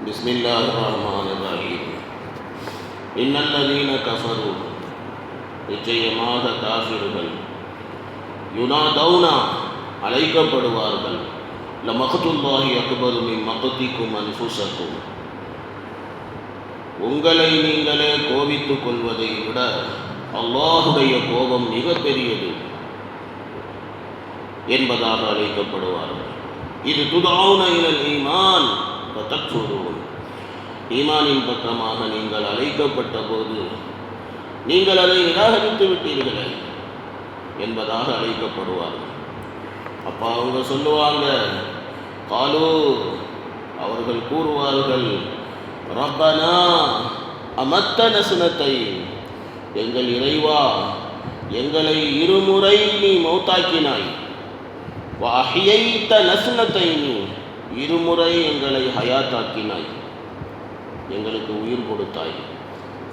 بسم الله الرحمن الرحيم إن الذين كفروا நிச்சயமாக காஃபிர்கள் யுனாதௌனா அழைக்கப்படுவார்கள் லமக்துல்லாஹி அக்பரு மின் மக்திக்கும் அன்ஃபுஸக்கும் உங்களை நீங்களே கோபித்துக் கொள்வதை விட அல்லாஹுடைய கோபம் மிக பெரியது என்பதாக அழைக்கப்படுவார்கள். இது துதௌன இலல் ஈமான் வதக்ஃபுரூன் ஈமானின் பக்கமாக நீங்கள் அழைக்கப்பட்ட போது நீங்கள் அதை நிராகரித்து விட்டீர்களே என்பதாக அழைக்கப்படுவார்கள். அப்போ அவங்க சொல்லுவாங்க, காலு அவர்கள் கூறுவார்கள், ரப்பனா அமத்தன சுனத்தை எங்கள் இறைவா எங்களை இருமுறை நீ மௌத்தாக்கினாய், வஹியைத நஸ்னத்தை நீ இருமுறை எங்களை ஹயாத்தாக்கினாய், எங்களுக்கு உயிர் கொடுத்தாய்.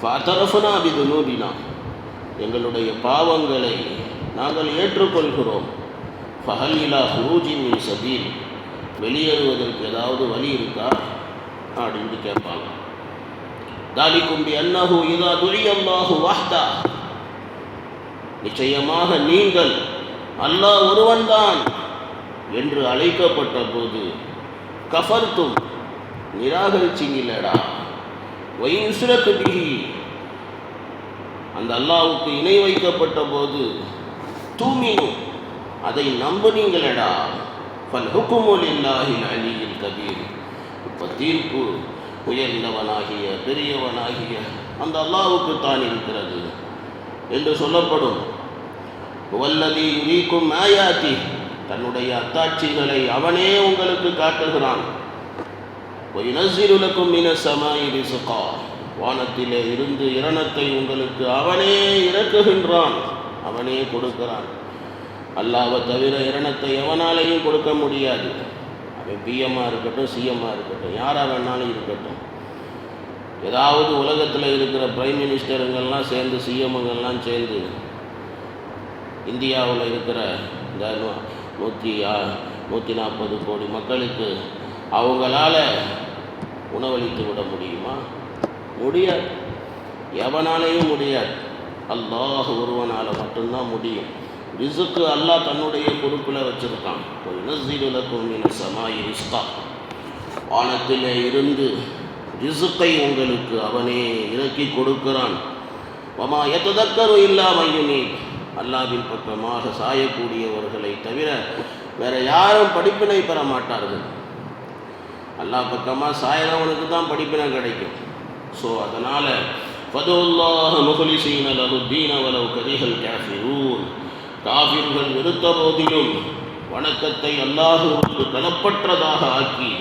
ஃபஅதரஃபனா பிதுனூபினா எங்களுடைய பாவங்களை நாங்கள் ஏற்றுக்கொள்கிறோம். ஃபஹல் இலா ஹுரூஜின் மின் சபீல் வெளியேறுவதற்கு ஏதாவது வழி இருக்கா அப்படின்னு கேட்பாங்க. தாலிக்கும் பிஅன்னஹு இதா துஇயல்லாஹு வஹ்தா நிச்சயமாக நீங்கள் அல்லாஹ் ஒருவன்தான் என்று அழைக்கப்பட்ட போது கஃபர்தும் நிராகரிச்சிங்களடா, வயின்சுரத்து பிஹி அந்த அல்லாஹ்வுக்கு இணை வைக்கப்பட்ட போது தூமினு அதை நம்புனீங்களடா. ஃபல் ஹுக்மு லில்லாஹில் அலியில் கபீர் இப்போ தீர்ப்பு உயர்ந்தவனாகிய பெரியவனாகிய அந்த அல்லாஹ்வுக்கு தான் இருக்கிறது என்று சொல்லப்படும். வல்லதி யுரீக்கும் ஆயாத்தி தன்னுடைய அத்தாட்சிகளை அவனே உங்களுக்கு காட்டுகிறான். வயுனஸ்ஸிலு லக்கும் மினஸ் ஸமாஇ ரிஸ்கா வானத்திலே இருந்து இரணத்தை உங்களுக்கு அவனே இறக்குகின்றான், அவனே கொடுக்கிறான். அல்லாஹ்வை தவிர இரணத்தை எவனாலையும் கொடுக்க முடியாது. அவன் பிஎம்மாக இருக்கட்டும், சிஎம்மாக இருக்கட்டும், யாராக வேணாலும் இருக்கட்டும். ஏதாவது உலகத்தில் இருக்கிற பிரைம் மினிஸ்டருங்கள்லாம் சேர்ந்து சிஎம்முங்கள்லாம் சேர்ந்து இந்தியாவில் இருக்கிற இந்த 140 கோடி மக்களுக்கு அவங்களால உணவளித்து விட முடியுமா? முடியாது, எவனாலேயும் முடியாது. அல்லாஹ் ஒருவனால் மட்டும்தான் முடியும். ரிஸ்க்கு அல்லாஹ் தன்னுடைய பொறுப்பில் வச்சுருக்கான். வானத்திலே இருந்து ரிஸ்கை உங்களுக்கு அவனே இறக்கி கொடுக்கிறான். வமா யததக்கரு இல்லா மையுனீப் அல்லாஹ்வின் பக்கமாக சாயக்கூடியவர்களை தவிர வேற யாரும் படிப்பினை பெற மாட்டார்கள். அல்லாஹ் பக்கமாக சாயறவனுக்கு தான் படிப்பினை கிடைக்கும். ஸோ அதனால் ஃபதுல்லாஹ முஹ்லிஸீன லஹுத்தீன வலவ் கரிஹல் காஃபிரூன் காஃபிர்கள் வெறுத்த போதிலும் வணக்கத்தை அல்லாஹ்வுக்கு கலப்பற்றதாக ஆக்கி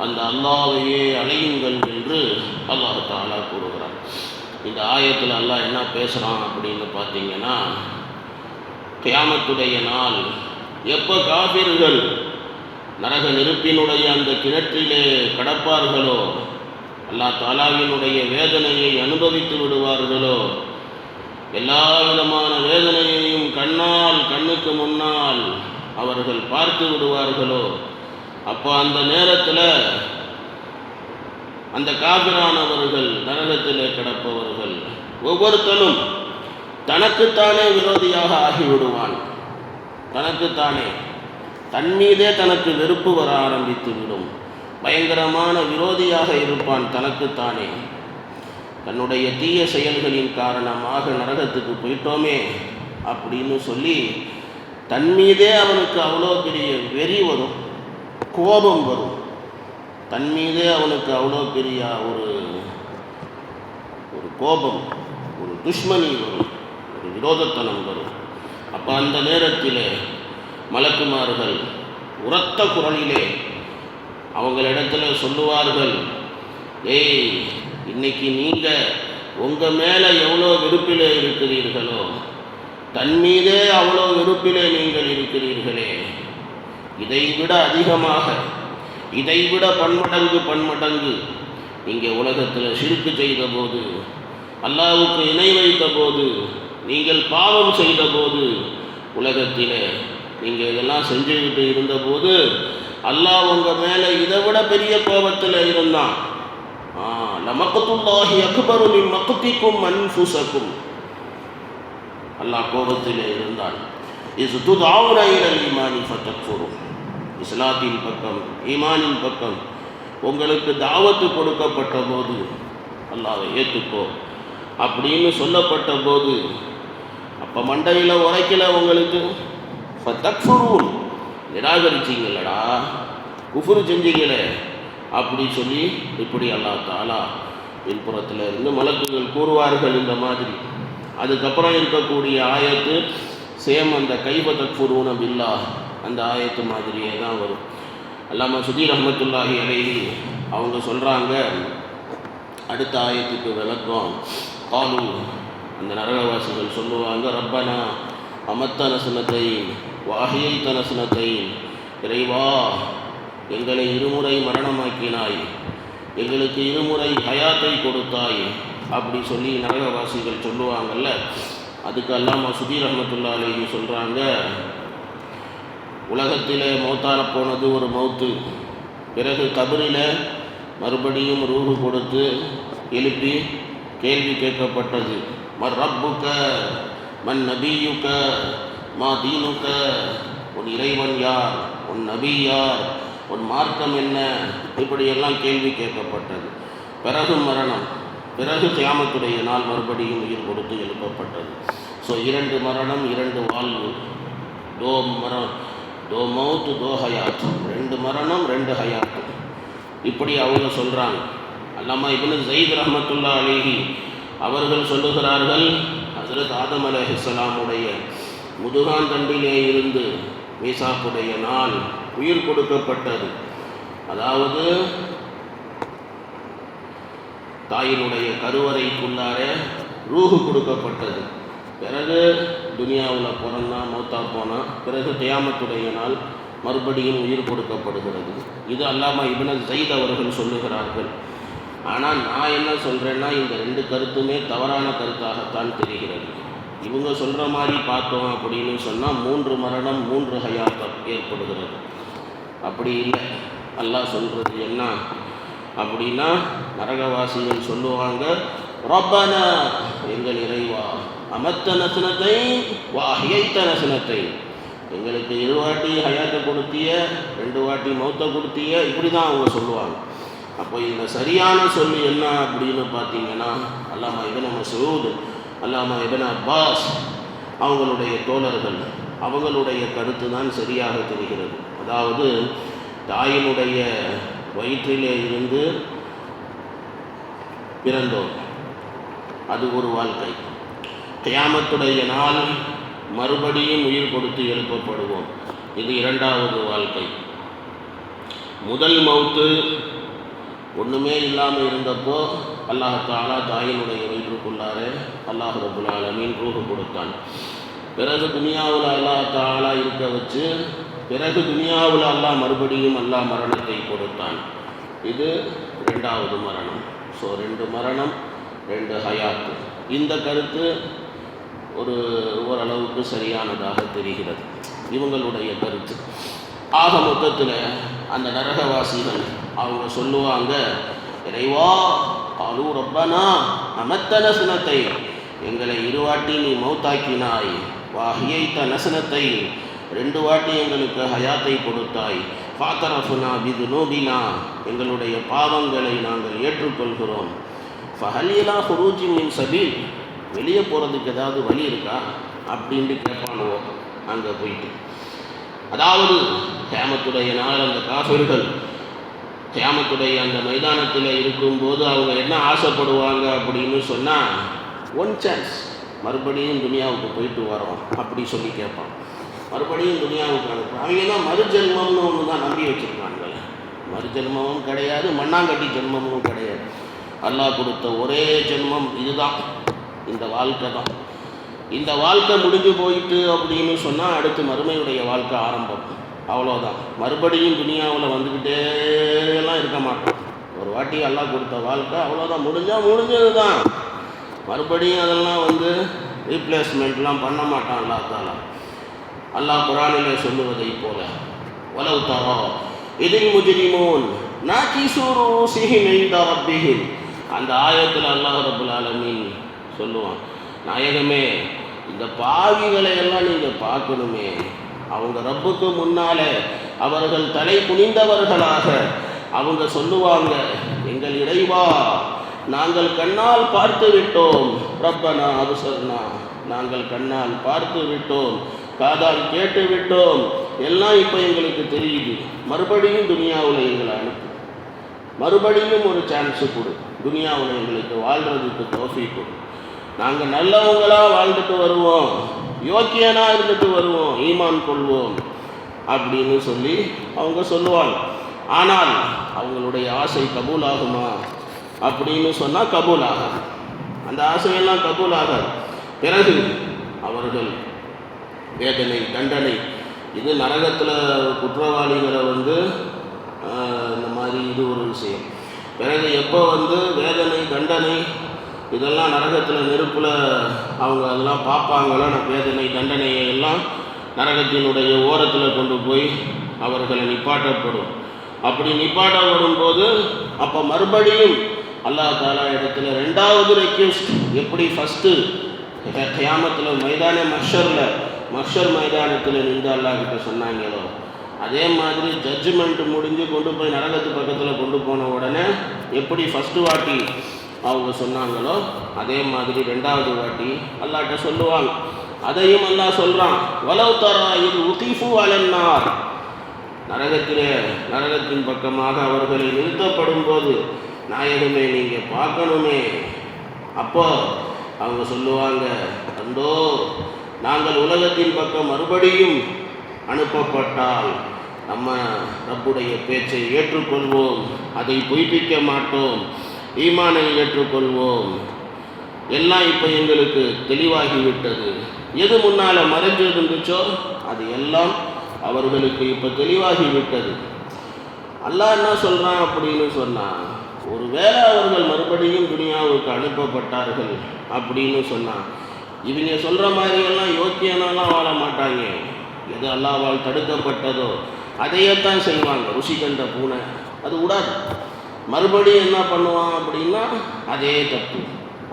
அந்த அல்லாஹ்வையே அழையுங்கள் என்று அல்லாஹ் தஆலா கூறுகிறார். இந்த ஆயத்தில் அல்லாஹ் என்ன பேசுகிறான் அப்படின்னு பார்த்தீங்கன்னா, கியாமத்துடைய நாள் எப்போ காஃபிர்கள் நரக நெருப்பினுடைய அந்த கிணற்றிலே கடப்பார்களோ, அல்லாஹ் தஆலாவினுடைய வேதனையை அனுபவித்து விடுவார்களோ, எல்லா விதமான வேதனையையும் கண்ணுக்கு முன்னால் அவர்கள் பார்த்து விடுவார்களோ, அப்போ அந்த நேரத்தில் அந்த காபிரானவர்கள் நரகத்திலே கிடப்பவர்கள் ஒவ்வொருத்தனும் தனக்குத்தானே விரோதியாக ஆகிவிடுவான். தனக்குத்தானே தன் மீதே தனக்கு வெறுப்பு வர ஆரம்பித்து விடும். பயங்கரமான விரோதியாக இருப்பான் தனக்குத்தானே. தன்னுடைய தீய செயல்களின் காரணமாக நரகத்துக்கு போயிட்டோமே அப்படின்னு சொல்லி தன் மீதே அவனுக்கு அவ்வளோ பெரிய வெறி வரும், கோபம் வரும். தன் மீதே அவனுக்கு அவ்வளோ பெரிய ஒரு கோபம், ஒரு துஷ்மனி வரும், ஒரு விரோதத்தனம் வரும். அப்போ அந்த நேரத்தில் மலக்குமார்கள் உரத்த குரலிலே அவங்களிடத்தில் சொல்லுவார்கள், ஏய் இன்னைக்கு நீங்கள் உங்கள் மேலே எவ்வளோ வெறுப்பிலே இருக்கிறீர்களோ, தன் மீதே அவ்வளோ வெறுப்பிலே நீங்கள் இருக்கிறீர்களே, இதைவிட அதிகமாக, இதைவிட பன்மடங்கு நீங்கள் உலகத்தில் ஷிர்க் செய்த போது, அல்லாஹ்வுக்கு இணை வைத்த போது, நீங்கள் பாவம் செய்த போது, உலகத்தில் நீங்கள் இதெல்லாம் செஞ்சுக்கிட்டு இருந்தபோது அல்லாஹ் உங்கள் மேலே இதை விட பெரிய கோபத்தில் இருந்தான். லமக்துல்லாஹி அக்பரு மின் மக்திக்கும் அன்ஃபுஸக்கும். அல்லாஹ் கோபத்திலே இருந்தான். இஸ் துதஊன இலல் ஈமானி ஃபதக்ஃபுரூன். இஸ்லாத்தின் பக்கம், ஈமானின் பக்கம் உங்களுக்கு தாவத்து கொடுக்கப்பட்ட போது அல்லாஹ்வை ஏற்றுக்கோ அப்படின்னு சொல்லப்பட்ட போது அப்போ மண்டையில் உரைக்கல உங்களுக்கு. ஃபதக்ஃபுரூன், நிராகரிச்சிங்களடா, குஃப்ரு செஞ்சீங்களே அப்படி சொல்லி இப்படி அல்லாஹ் தஆலா பின்புறத்தில் இருந்து மலக்குகள் கூறுவார்கள் இந்த மாதிரி. அதுக்கப்புறம் இருக்கக்கூடிய ஆயத்து சேம் அந்த கைஃப தக்ஃபுரூன பில்லாஹ் அந்த ஆயத்து மாதிரியே தான் வரும். அல்லாமா சுதீர் ரஹ்மத்துல்லாஹி அலைஹி அவங்க சொல்கிறாங்க, அடுத்த ஆயத்துக்கு விளக்கம். காலு, அந்த நரகவாசிகள் சொல்லுவாங்க, ரப்பனா அமத்தன சுனத்தைன் வாஹியைத்தன சுனத்தைன், இறைவா எங்களை இருமுறை மரணமாக்கினாய், எங்களுக்கு இருமுறை ஹயாத்தை கொடுத்தாய் அப்படி சொல்லி நரகவாசிகள் சொல்லுவாங்கல்ல. அதுக்கு அல்லாமா சுதீர் ரஹ்மத்துல்லாஹி அலைஹி சொல்கிறாங்க, உலகத்தில் மௌத்தார போனது ஒரு மௌத்து, பிறகு கபரில் மறுபடியும் ரூஹு கொடுத்து எழுப்பி கேள்வி கேட்கப்பட்டது. மர் ரப்புக மன் நபியுக மா தீனுக, உன் இறைவன் யார், உன் நபி யார், உன் மார்க்கம் என்ன, இப்படியெல்லாம் கேள்வி கேட்கப்பட்டது. பிறகு மரணம், பிறகு கியாமத்துடைய நாள் மறுபடியும் உயிர் கொடுத்து எழுப்பப்பட்டது. ஸோ 2 மரணம் 2 வாழ்வு, தோ மௌத் தோ ஹயாத், 2 மரணம் 2 ஹயாத், இப்படி அவங்க சொல்கிறாங்க. அல்லாமா இப்னு ஸைத் ரஹ்மத்துல்லாஹி அலைஹி அவர்கள் சொல்லுகிறார்கள், ஹஜ்ரத் ஆதம் அலைஹிஸ்ஸலாமுடைய முதுகாந்தண்டிலே இருந்து மீசாக்குடைய நாள் உயிர் கொடுக்கப்பட்டது. அதாவது தாயினுடைய கருவறைக்குள்ளார ரூஹு கொடுக்கப்பட்டது. பிறகு துனியாவில் பிறந்தா மௌத்தா போனால் பிறகு கியாமத்துடைய நாள் மறுபடியும் உயிர் கொடுக்கப்படுகிறது. இது அல்லாமா இப்னு ஸைத் அவர்கள் சொல்லுகிறார்கள். ஆனால் நான் என்ன சொல்கிறேன்னா, இந்த 2 கருத்துமே தவறான கருத்தாகத்தான் தெரிகிறது. இவங்க சொல்கிற மாதிரி பார்த்தோம் அப்படின்னு சொன்னால் 3 மரணம் 3 ஹயாத் ஏற்படுகிறது. அப்படி இல்லை. அல்லாஹ் சொல்கிறது என்ன அப்படின்னா, நரகவாசிகள் சொல்லுவாங்க, ரப்பனா எங்கள் இறைவா அமத்தன சுனத்தை வாஹியைத்தன சுனத்தை, எங்களுக்கு 2 வாட்டி ஹயாத்தை கொடுத்திய, 2 வாட்டி மௌத்தை கொடுத்திய, இப்படி தான் அவங்க சொல்லுவாங்க. அப்போ இந்த சரியான சொல்லு என்ன அப்படின்னு பார்த்தீங்கன்னா, அல்லாமா இப்னு மஸ்ஊத், அல்லாமா இப்னு அப்பாஸ் அவங்களுடைய தோழர்கள் அவங்களுடைய கருத்து தான் சரியாக தெரிகிறது. அதாவது தாயினுடைய வயிற்றிலே இருந்து பிறந்தோம், அது ஒரு வாழ்க்கை. கியாமத்துடைய நாள் மறுபடியும் உயிர் கொடுத்து எழுப்பப்படுவோம், இது 2வது வாழ்க்கை. முதல் மௌத்து ஒன்றுமே இல்லாமல் இருந்தப்போ அல்லாஹ் தஆலா தாயினுடைய வயிற்றுக்குள்ளார அல்லாஹ் ரப்புல் ஆலமீன் ரூஹு கொடுத்தான். பிறகு துனியாவில் அல்லாஹ் தஆலா இருக்க வச்சு, பிறகு துனியாவில் அல்லாஹ் மறுபடியும் அல்லாஹ் மரணத்தை கொடுத்தான். இது 2வது மரணம். ஸோ 2 மரணம் 2 ஹயாத். இந்த கருத்து ஓரளவுக்கு சரியானதாக தெரிகிறது, இவங்களுடைய கருத்து. ஆக மொத்தத்தில் அந்த நரகவாசிகள் அவங்க சொல்லுவாங்க, இறைவா காலு ரப்பனா அமத்தன சுனத்தை, எங்களை 2 வாட்டி நீ மௌத்தாக்கினாய், வாஹியைத்த நசனத்தை 2 வாட்டி எங்களுக்கு ஹயாத்தை கொடுத்தாய், ஃபாத்தரஃபுனா பிதுனூபினா எங்களுடைய பாவங்களை நாங்கள் ஏற்றுக்கொள்கிறோம், ஃபஹல் இலா ஹுரூஜி மின் சபீல் வெளியே போகிறதுக்கு ஏதாவது வழி இருக்கா அப்படின்ட்டு கேட்பானுவோம் அங்கே போயிட்டு. அதாவது கியாமத்துடைய நாள் அந்த காஃபிர்கள் கியாமத்துடைய அந்த மைதானத்தில் இருக்கும்போது அவங்க என்ன ஆசைப்படுவாங்க அப்படின்னு சொன்னால், 1 சான்ஸ் மறுபடியும் துனியாவுக்கு போயிட்டு வரோம் அப்படி சொல்லி கேட்பான். மறுபடியும் துனியாவுக்கு அனுப்பும். அவங்க தான் மறுஜென்மம்னு ஒன்று தான் நம்பி வச்சுருக்காங்க. மறுஜென்மமும் கிடையாது, மண்ணாங்கட்டி ஜென்மமும் கிடையாது. அல்லாஹ் கொடுத்த ஒரே ஜென்மம் இதுதான், இந்த வாழ்க்கை தான். இந்த வாழ்க்கை முடிஞ்சு போயிட்டு அப்படின்னு சொன்னால் அடுத்து மறுமையுடைய வாழ்க்கை ஆரம்பம், அவ்வளோதான். மறுபடியும் துனியாவில் வந்துக்கிட்டேலாம் இருக்க மாட்டோம். ஒரு வாட்டி அல்லாஹ் கொடுத்த வாழ்க்கை அவ்வளோதான், முடிஞ்சது தான். மறுபடியும் அதெல்லாம் ரீப்ளேஸ்மெண்ட்லாம் பண்ண மாட்டான் அல்லாஹ் தஆலா. அல்லாஹ் குர்ஆனிலே சொல்லுவதை போல, வலவ் தரா இதில் முஜ்ரிமூன் நாகிசு ரூஸிஹிம் இன்த ரப்பிஹிம். அந்த ஆயத்தில் அல்லாஹ் ரப்புல் ஆலமீன் சொல்லுவான், நாயகமே இந்த பாவிகளை எல்லாம் நீங்கள் பார்க்கணுமே, அவங்க ரப்புக்கு முன்னாலே அவர்கள் தலை குனிந்தவர்களாக அவங்க சொல்லுவாங்க, எங்கள் இறைவா நாங்கள் கண்ணால் பார்த்து விட்டோம், ரப்பனா அபுசர்னா, நாங்கள் கண்ணால் பார்த்து விட்டோம், காதால் கேட்டு விட்டோம், எல்லாம் இப்போ எங்களுக்கு தெரியுது, மறுபடியும் துனியாவில் எங்களை அனுப்பு, மறுபடியும் ஒரு சான்ஸு கொடு, துனியாவில் எங்களுக்கு வாழ்கிறதுக்கு தௌஃபீக் கொடு, நாங்கள் நல்லவங்களாக வாழ்ந்துட்டு வருவோம், யோக்கியனாக இருந்துட்டு வருவோம், ஈமான் கொள்வோம் அப்படின்னு சொல்லி அவங்க சொல்லுவாங்க. ஆனால் அவங்களுடைய ஆசை கபூல் ஆகுமா அப்படின்னு சொன்னால் கபூல் ஆகாது, அந்த ஆசையெல்லாம் கபூல் ஆகாது. பிறகு அவர்கள் வேதனை தண்டனை, இது நரகத்தில் குற்றவாளிகளை இந்த மாதிரி இது ஒரு விஷயம். பிறகு எப்போ வேதனை தண்டனை இதெல்லாம் நரகத்தில் நெருப்பில் அவங்க அதெல்லாம் பார்ப்பாங்களோ, வேதனை தண்டனையை எல்லாம் நரகத்தினுடைய ஓரத்தில் கொண்டு போய் அவர்களை நிப்பாட்டப்படும். அப்படி நிப்பாட்டப்படும் போது அப்போ மறுபடியும் அல்லாஹ் தாலா இடத்துல ரெண்டாவது ரெக்வெஸ்ட், எப்படி ஃபஸ்ட்டு கியாமத்தில் மஹ்ஷர் மைதானத்தில் நின்று அல்லாஹ் கிட்ட சொன்னாங்களோ, அதே மாதிரி ஜட்ஜ்மெண்ட் முடிஞ்சு கொண்டு போய் நரகத்து பக்கத்தில் கொண்டு போன உடனே எப்படி ஃபஸ்ட்டு வாட்டி அவங்க சொன்னாங்களோ அதே மாதிரி ரெண்டாவது வாட்டி அல்லாஹ்ட்ட சொல்லுவாங்க. அதையும் அல்லாஹ் சொல்கிறான், வலவ் தரா இது உகீஃபு அலன்னார், நரகத்தின் பக்கமாக அவர்களை நிறுத்தப்படும் போது நாயகமே நீங்கள் பார்க்கணுமே. அப்போ அவங்க சொல்லுவாங்க, அந்தோ நாங்கள் உலகத்தின் பக்கம் மறுபடியும் அனுப்பப்பட்டால் நம்ம ரப்புடைய பேச்சை ஏற்றுக்கொள்வோம், அதை பொய்ப்பிக்க மாட்டோம், ஈமானை ஏற்றுக்கொள்வோம், எல்லாம் இப்போ எங்களுக்கு தெளிவாகிவிட்டது. எது முன்னால் மறைஞ்சு இருந்துச்சோ அது எல்லாம் அவர்களுக்கு இப்போ தெளிவாகிவிட்டது. அல்லாஹ் என்ன சொல்கிறான் அப்படின்னு சொன்னான், ஒரு வேளை அவர்கள் மறுபடியும் துனியாவுக்கு அனுப்பப்பட்டார்கள் அப்படின்னு சொன்னான், இவங்க சொல்கிற மாதிரியெல்லாம் யோக்கியனாலாம் வாழ மாட்டாங்க. எது அல்லாஹ்வால் தடுக்கப்பட்டதோ அதையத்தான் செய்வாங்க. ருசி கண்ட பூனை அது விடாது, மறுபடியும் என்ன பண்ணுவான் அப்படின்னா அதே தப்பு,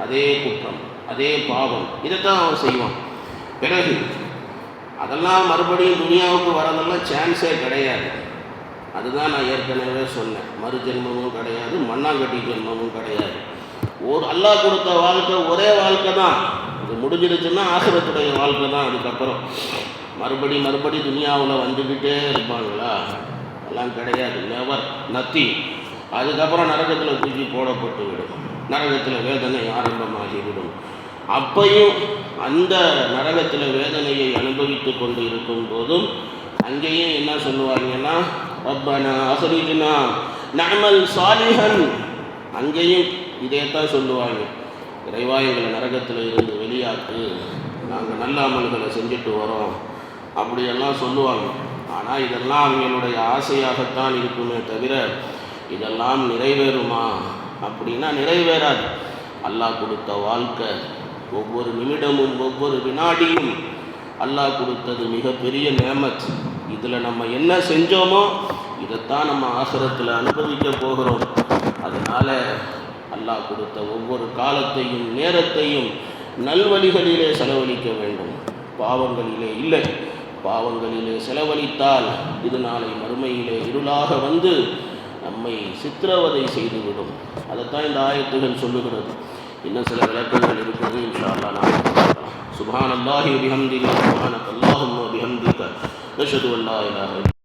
அதே குற்றம், அதே பாவம், இதைத்தான் அவன் செய்வான். பிறகு அதெல்லாம் மறுபடியும் துனியாவுக்கு வரதெல்லாம் சான்ஸே கிடையாது. அதுதான் நான் ஏற்கனவே சொன்னேன், மறு ஜென்மமும் கிடையாது, மண்ணாங்கட்டி ஜென்மமும் கிடையாது. அல்லாஹ் கொடுத்த வாழ்க்கை ஒரே வாழ்க்கை தான், இது முடிஞ்சிடுச்சுன்னா ஆசிரத்துடைய வாழ்க்கை தான். அதுக்கப்புறம் மறுபடி துனியாவில் வந்துக்கிட்டே இருப்பாங்களா, எல்லாம் கிடையாது, நெவர், நத்திங். அதுக்கப்புறம் நரகத்தில் தூக்கி போடப்பட்டு விடும், நரகத்தில் வேதனை ஆரம்பமாகிவிடும். அப்பையும் அந்த நரகத்தில் வேதனையை அனுபவித்து கொண்டு இருக்கும் போதும் அங்கேயும் என்ன சொல்லுவாங்கன்னா, ரப்பனா அஹ்ரிஜ்னா நஅமல் சாலிஹன், அங்கேயும் இதைத்தான் சொல்லுவாங்க, இறைவா எங்களை நரகத்தில் இருந்து வெளியாக்கு, நாங்கள் நல்ல அமல்களை செஞ்சுட்டு வரோம் அப்படியெல்லாம் சொல்லுவாங்க. ஆனால் இதெல்லாம் அவங்களுடைய ஆசையாகத்தான் இருக்குமே தவிர இதெல்லாம் நிறைவேறுமா அப்படின்னா நிறைவேறாது. அல்லாஹ் கொடுத்த வாழ்க்கை, ஒவ்வொரு நிமிடமும் ஒவ்வொரு வினாடியும் அல்லாஹ் கொடுத்தது மிகப்பெரிய நேமத். இதில் நம்ம என்ன செஞ்சோமோ இதைத்தான் நம்ம ஆகிரத்தில் அனுபவிக்க போகிறோம். அதனால் அல்லாஹ் கொடுத்த ஒவ்வொரு காலத்தையும் நேரத்தையும் நல்வழிகளிலே செலவழிக்க வேண்டும், பாவங்களிலே இல்லை. பாவங்களிலே செலவழித்தால் இது நாளை மறுமையிலே இருளாக வந்து நம்மை சித்திரவதை செய்துவிடும். அதைத்தான் இந்த ஆயத்துகள் சொல்லுகிறது. இன்னும் சில விளக்கங்கள் இருக்கிறது, இன்ஷா அல்லாஹ் நாம் சுப்ஹானல்லாஹி வபிஹம்திஹி சுப்ஹானக்கல்லாஹும்ம வபிஹம்திக நஷ்ஹது அல்லா இலாஹா